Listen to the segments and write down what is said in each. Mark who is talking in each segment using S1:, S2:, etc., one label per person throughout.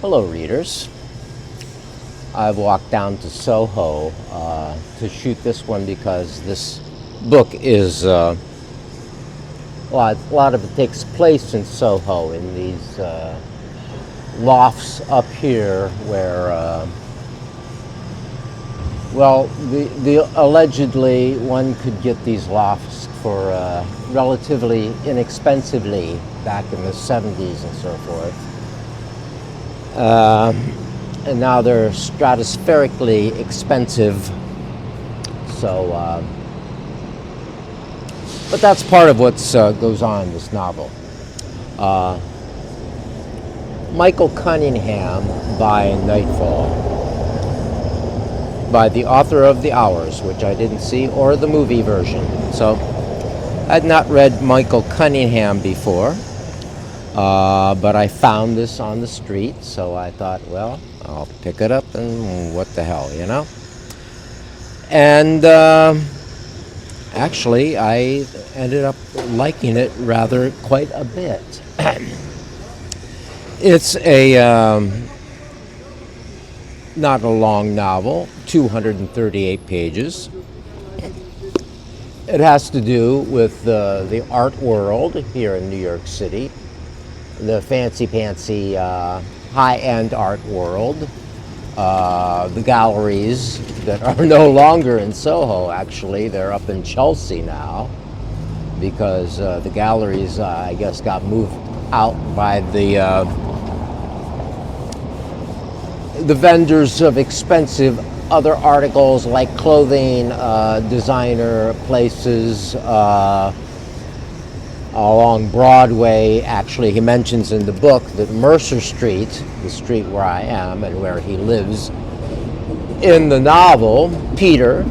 S1: Hello, readers. I've walked down to Soho to shoot this one because this book is a lot of it takes place in Soho in these lofts up here where, the allegedly one could get these lofts for relatively inexpensively back in the 70s and so forth. And now they're stratospherically expensive. So, but that's part of what goes on in this novel. Michael Cunningham by Nightfall, by the author of The Hours, which I didn't see, or the movie version. So, I'd not read Michael Cunningham before. But I found this on the street, so I thought, well, I'll pick it up and what the hell, you know? And actually, I ended up liking it rather quite a bit. It's not a long novel, 238 pages. It has to do with the art world here in New York City. The fancy-pantsy, high-end art world, the galleries that are no longer in Soho, actually. They're up in Chelsea now because the galleries, I guess, got moved out by the vendors of expensive other articles like clothing, designer places, along Broadway. Actually, he mentions in the book that Mercer Street, the street where I am and where he lives, in the novel, Peter,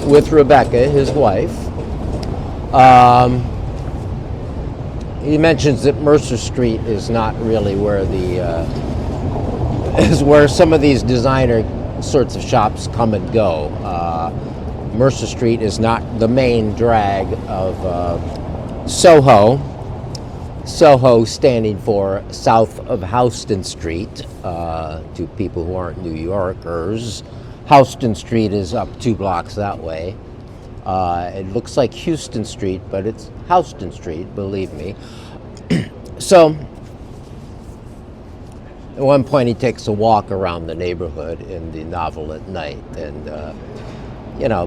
S1: with Rebecca, his wife, he mentions that Mercer Street is not really where is where some of these designer sorts of shops come and go. Mercer Street is not the main drag of Soho. Soho standing for south of Houston Street, to people who aren't New Yorkers. Houston Street is up 2 blocks that way. It looks like Houston Street, but it's Houston Street, believe me. So, at one point he takes a walk around the neighborhood in the novel at night. And,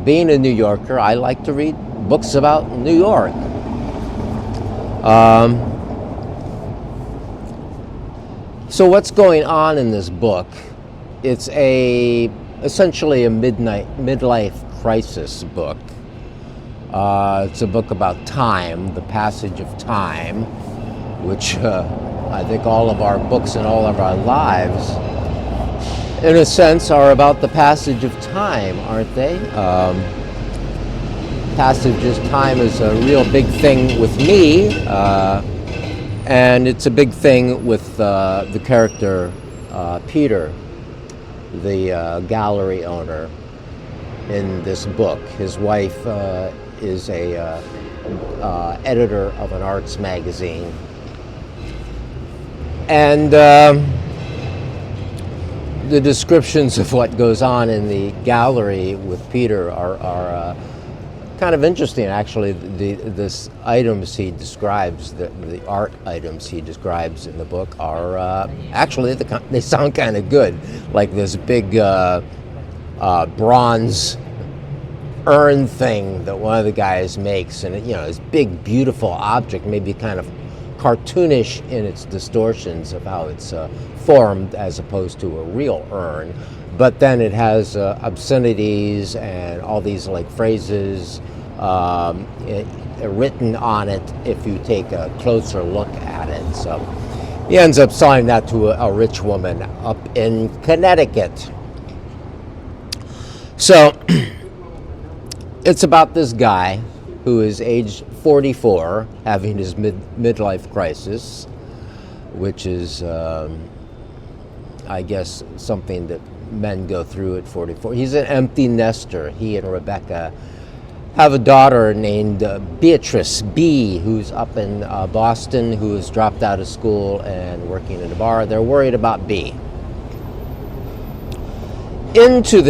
S1: being a New Yorker, I like to read books about New York. So what's going on in this book? It's essentially a midlife crisis book. It's a book about time, the passage of time, which I think all of our books and all of our lives, in a sense, are about the passage of time, aren't they? Passage of time is a real big thing with me, and it's a big thing with the character Peter, the gallery owner in this book. His wife is a editor of an arts magazine, and the descriptions of what goes on in the gallery with Peter are kind of interesting, actually. This items he describes, the art items he describes in the book are actually, they sound kind of good. Like this big bronze urn thing that one of the guys makes, and this big, beautiful object, maybe kind of cartoonish in its distortions of how it's formed as opposed to a real urn. But then it has obscenities and all these like phrases written on it if you take a closer look at it. So he ends up selling that to a rich woman up in Connecticut. So it's about this guy who is age 44, having his midlife crisis, which is, I guess, something that men go through at 44. He's an empty nester. He and Rebecca have a daughter named Beatrice B, who's up in Boston, who has dropped out of school and working in a bar. They're worried about B. Into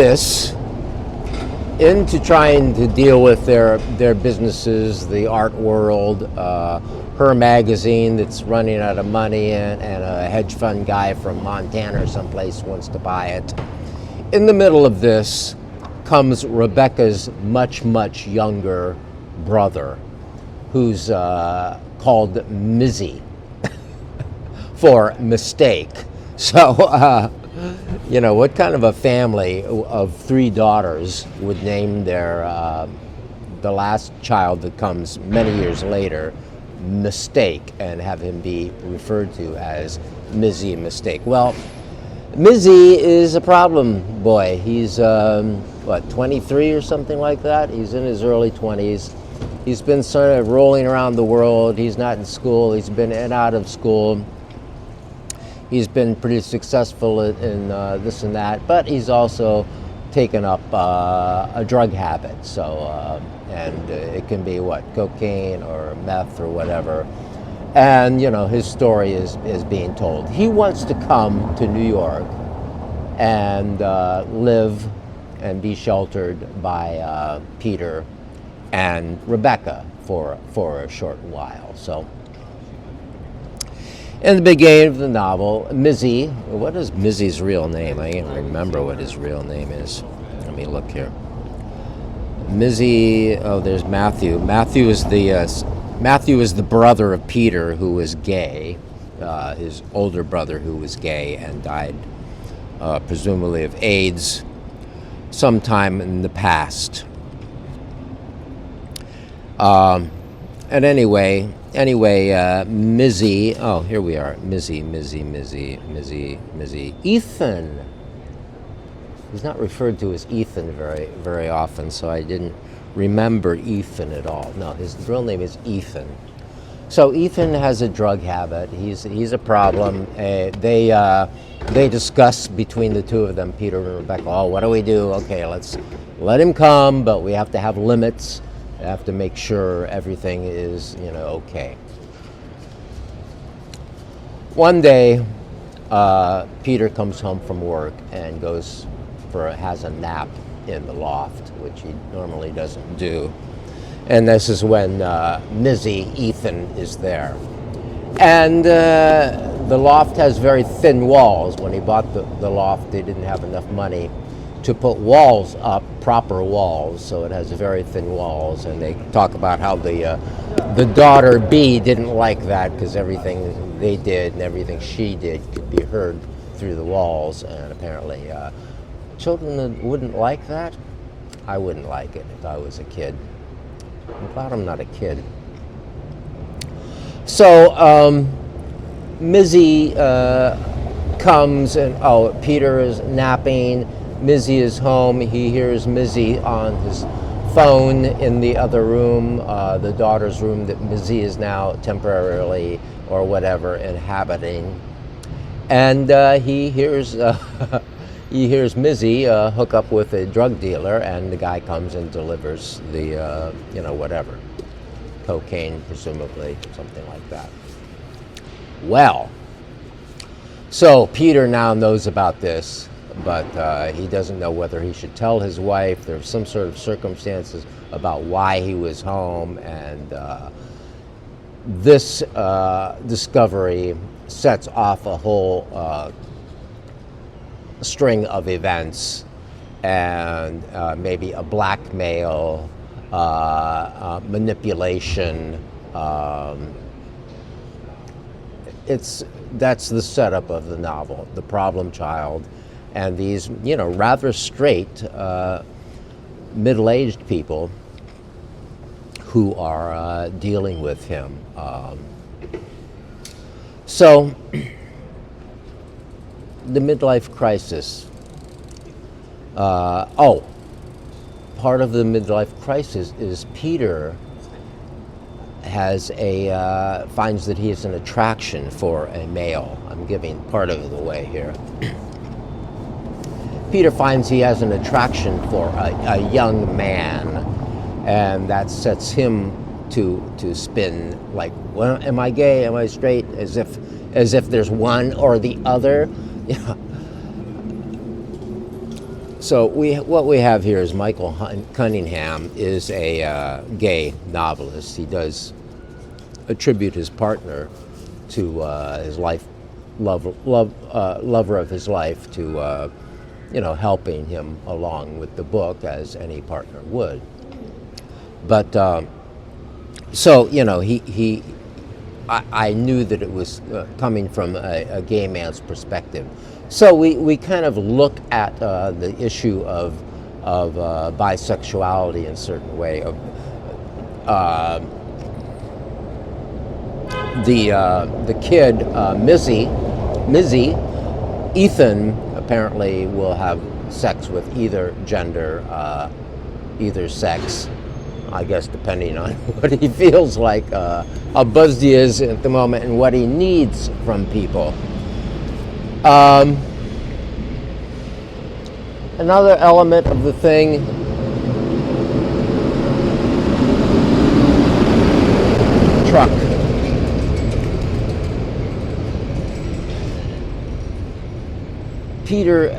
S1: trying to deal with their businesses, the art world, her magazine that's running out of money, and a hedge fund guy from Montana or someplace wants to buy it. In the middle of this comes Rebecca's much, much younger brother, who's called Mizzy for mistake. So, what kind of a family of 3 daughters would name their the last child that comes many years later Mistake, and have him be referred to as Mizzy Mistake? Well, Mizzy is a problem boy. He's 23 or something like that. He's in his early 20s. He's been sort of rolling around the world. He's not in school. He's been in and out of school. He's been pretty successful in this and that, but he's also taken up a drug habit. So, and it can be cocaine or meth or whatever. And his story is being told. He wants to come to New York and live and be sheltered by Peter and Rebecca for a short while. So, in the beginning of the novel, Mizzy, what is Mizzy's real name? I can't remember what his real name is. Let me look here. Mizzy, there's Matthew. Matthew is the brother of Peter, who was gay, his older brother who was gay and died presumably of AIDS sometime in the past. And anyway, Mizzy, here we are, Mizzy, Ethan. He's not referred to as Ethan very, very often, so I didn't remember Ethan at all. No, his real name is Ethan. So Ethan has a drug habit. He's a problem. They discuss between the two of them, Peter and Rebecca. Oh, what do we do? Okay, let's let him come, but we have to have limits. We have to make sure everything is, okay. One day, Peter comes home from work and has a nap in the loft, which he normally doesn't do. And this is when Mizzy, Ethan, is there. And the loft has very thin walls. When he bought the loft, they didn't have enough money to put walls up, proper walls, so it has very thin walls. And they talk about how the daughter B didn't like that because everything they did and everything she did could be heard through the walls, and apparently children wouldn't like that. I wouldn't like it if I was a kid. I'm glad I'm not a kid. So Mizzy comes and Peter is napping. Mizzy is home. He hears Mizzy on his phone in the other room, the daughter's room that Mizzy is now temporarily or whatever inhabiting. And he hears Mizzy hook up with a drug dealer, and the guy comes and delivers the whatever, cocaine presumably, something like that. Well, so Peter now knows about this, but he doesn't know whether he should tell his wife. There's some sort of circumstances about why he was home, and this discovery sets off a whole string of events, and maybe a blackmail, manipulation. That's the setup of the novel, the problem child, and these rather straight middle-aged people who are dealing with him. So the midlife crisis. Part of the midlife crisis is Peter finds that he has an attraction for a male. I'm giving part of it away here. Peter finds he has an attraction for a young man, and that sets him to spin like, well, am I gay? Am I straight? As if there's one or the other. Yeah. So what we have here is Michael Cunningham is a gay novelist. He does attribute his partner to his lover of his life to helping him along with the book as any partner would. But so I knew that it was coming from a gay man's perspective. So we kind of look at the issue of bisexuality in a certain way. Of the kid Mizzy, Ethan apparently will have sex with either gender, either sex. I guess depending on what he feels like, how buzzed he is at the moment, and what he needs from people. Another element of the thing, truck. Peter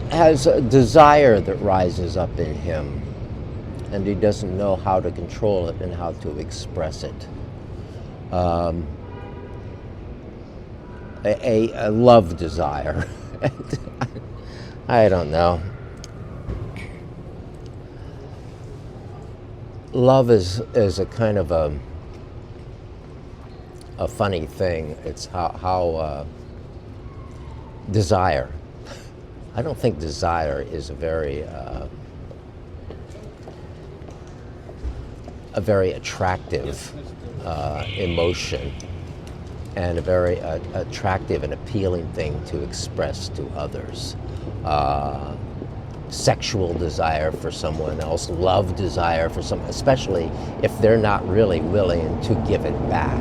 S1: has a desire that rises up in him, and he doesn't know how to control it and how to express it. A love desire. I don't know. Love is a kind of a funny thing. It's how desire. I don't think desire is a very attractive emotion, and a very attractive and appealing thing to express to others. Sexual desire for someone else, love desire for someone, especially if they're not really willing to give it back.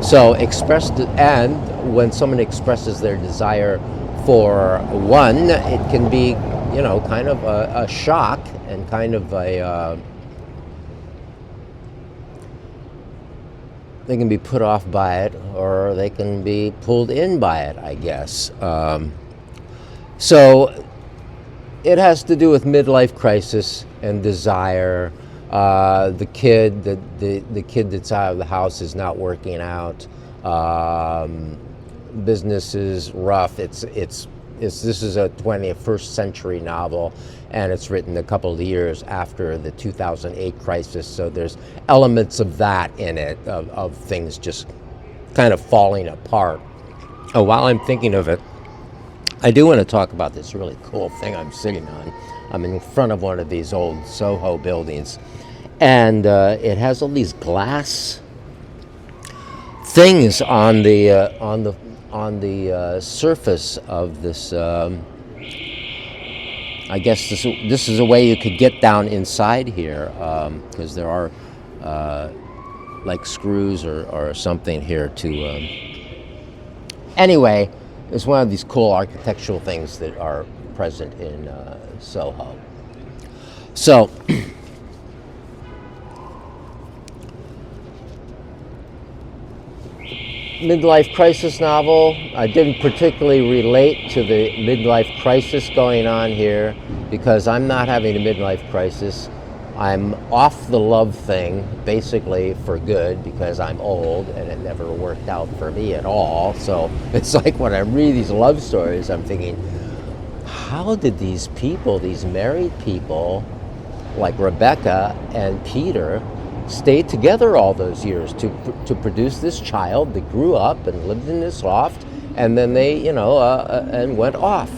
S1: So and when someone expresses their desire for one, it can be, kind of a shock and kind of they can be put off by it, or they can be pulled in by it, I guess. So it has to do with midlife crisis and desire. The kid that's out of the house is not working out. Business is rough. This is a 21st century novel, and it's written a couple of years after the 2008 crisis. So there's elements of that in it, of things just kind of falling apart. Oh, while I'm thinking of it, I do want to talk about this really cool thing I'm sitting on. I'm in front of one of these old Soho buildings, and it has all these glass things on the surface of this. I guess this is a way you could get down inside here, because there are like screws or something here to. Anyway, it's one of these cool architectural things that are present in Soho. So. Midlife crisis novel. I didn't particularly relate to the midlife crisis going on here because I'm not having a midlife crisis. I'm off the love thing basically for good because I'm old and it never worked out for me at all. So it's like when I read these love stories, I'm thinking, how did these people, these married people like Rebecca and Peter, stayed together all those years to produce this child that grew up and lived in this loft, and then they, and went off.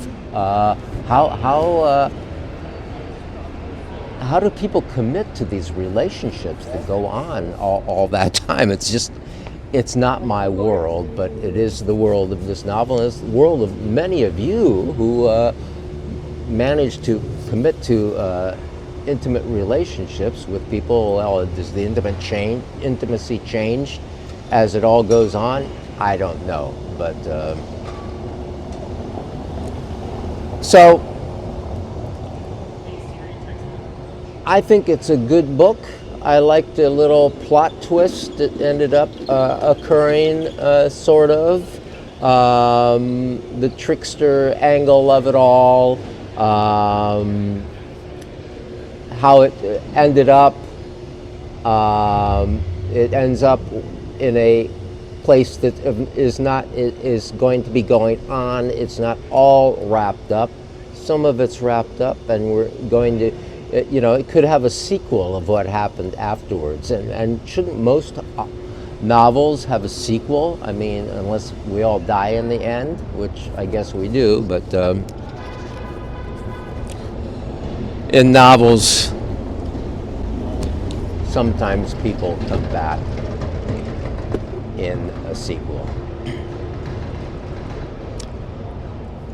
S1: How do people commit to these relationships that go on all that time? It's not my world, but it is the world of this novel. It's the world of many of you who managed to commit to intimate relationships with people. Well, does the intimacy change as it all goes on? I don't know, but so I think it's a good book. I liked the little plot twist that ended up occurring, sort of. The trickster angle of it all. How it ended up. It ends up in a place that is going to be going on. It's not all wrapped up. Some of it's wrapped up, and we're going to, it could have a sequel of what happened afterwards. And shouldn't most novels have a sequel? I mean, unless we all die in the end, which I guess we do. But in novels, sometimes people come back in a sequel.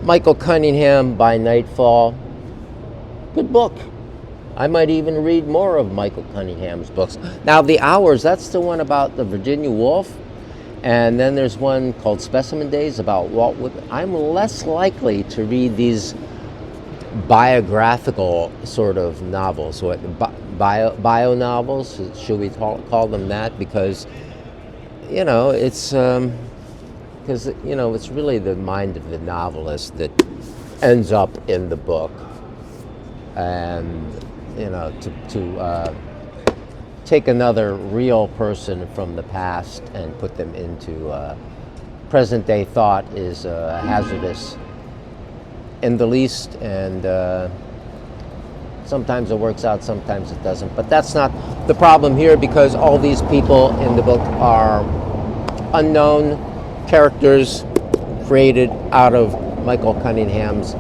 S1: Michael Cunningham, By Nightfall. Good book. I might even read more of Michael Cunningham's books. Now, The Hours, that's the one about the Virginia Woolf. And then there's one called Specimen Days about Walt Whitman. I'm less likely to read these biographical sort of novels, bio novels, should we call them that? Because, it's because it's really the mind of the novelist that ends up in the book, and to take another real person from the past and put them into present day thought is hazardous in the least, and sometimes it works out, sometimes it doesn't. But that's not the problem here, because all these people in the book are unknown characters created out of Michael Cunningham's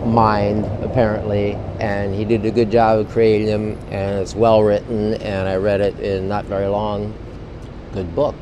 S1: mind, apparently, and he did a good job of creating them, and it's well written, and I read it in not very long. Good book.